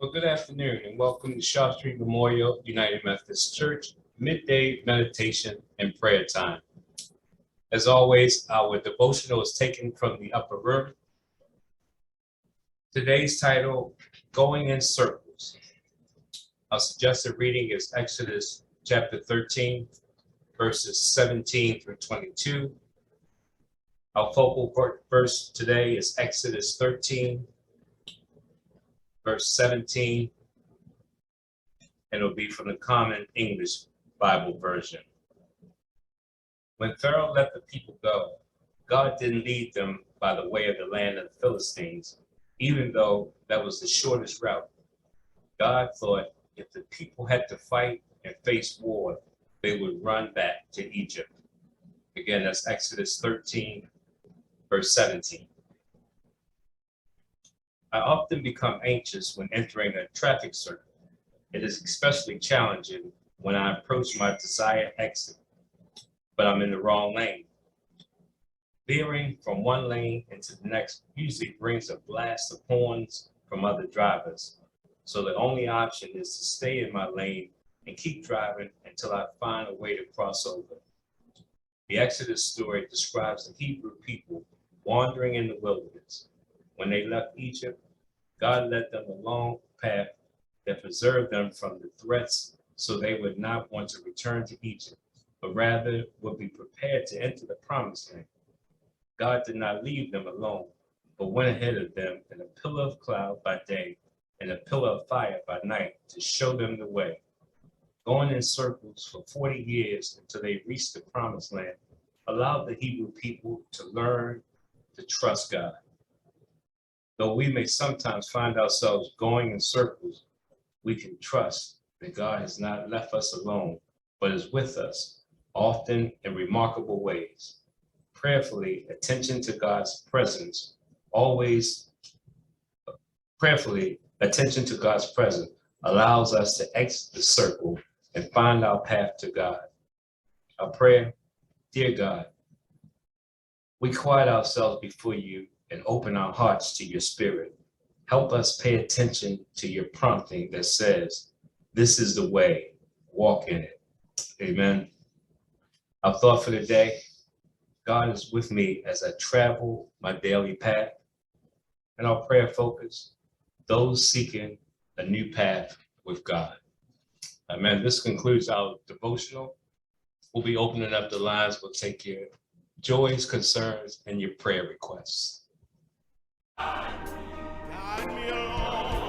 Well, good afternoon and welcome to Shaw Street Memorial United Methodist Church Midday Meditation and Prayer Time. As always, our devotional is taken from the upper room. Today's title, Going in Circles. Our suggested reading is Exodus chapter 13, verses 17 through 22. Our focal verse today is Exodus 13, verse 17, and it'll be from the Common English Bible version. When Pharaoh let the people go, God didn't lead them by the way of the land of the Philistines, even though that was the shortest route. God thought if the people had to fight and face war, they would run back to Egypt. Again, that's Exodus 13, verse 17. I often become anxious when entering a traffic circle. It is especially challenging when I approach my desired exit, but I'm in the wrong lane. Veering from one lane into the next usually brings a blast of horns from other drivers. So the only option is to stay in my lane and keep driving until I find a way to cross over. The Exodus story describes the Hebrew people wandering in the wilderness. When they left Egypt, God led them along a path that preserved them from the threats so they would not want to return to Egypt, but rather would be prepared to enter the promised land. God did not leave them alone, but went ahead of them in a pillar of cloud by day and a pillar of fire by night to show them the way. Going in circles for 40 years until they reached the promised land allowed the Hebrew people to learn to trust God. Though we may sometimes find ourselves going in circles, we can trust that God has not left us alone, but is with us, often in remarkable ways. Prayerfully, attention to God's presence always allows us to exit the circle and find our path to God. Our prayer, dear God, we quiet ourselves before you and open our hearts to your spirit. Help us pay attention to your prompting that says, this is the way, walk in it. Amen. Our thought for the day, God is with me as I travel my daily path. And our prayer focus, those seeking a new path with God. Amen. This concludes our devotional. We'll be opening up the lines. We'll take your joys, concerns, and your prayer requests. Guide me along